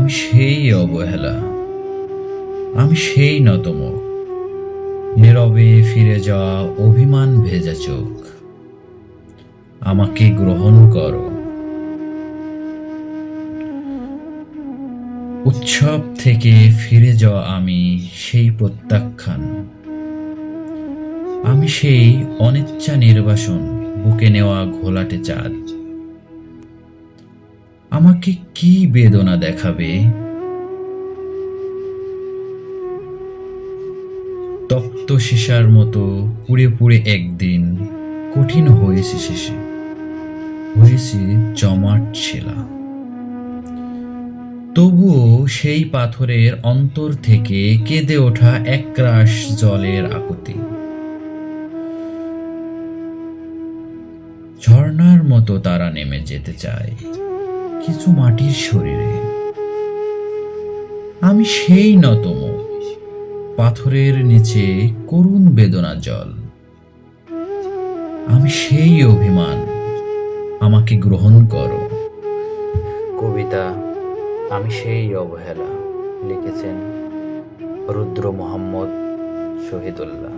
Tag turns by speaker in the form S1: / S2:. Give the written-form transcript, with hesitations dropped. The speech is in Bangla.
S1: আমি সেই অবহেলা, আমি সেই নতমুখ, নীরবে ফিরে যাওয়া অভিমান ভেজা চোখ। আমাকে গ্রহণ করো। উৎসব থেকে ফিরে যাওয়া আমি সেই প্রত্যাখ্যান, আমি সেই অনিচ্ছা নির্বাসন, বুকে নেওয়া ঘোলাটে চাঁদ। আমাকে কি বেদনা দেখাবে? তপ্ত সীসার মতো পুড়ে পুড়ে একদিন কঠিন হয়েছে শেষে, হয়েছে জমাট শিলা। তবুও সেই পাথরের অন্তর থেকে কেঁদে ওঠা একরাশ জলের আকুতি, ঝর্ণার মতো তারা নেমে যেতে চায় কিছু মাটির শরীরে। আমি সেই নতমুখ, পাথরের নিচে করুণ বেদনা জল। আমি সেই অভিমান, আমাকে গ্রহণ করো।
S2: কবিতা আমি সেই অবহেলা, লিখেছেন রুদ্র মোহাম্মদ শহীদুল্লাহ।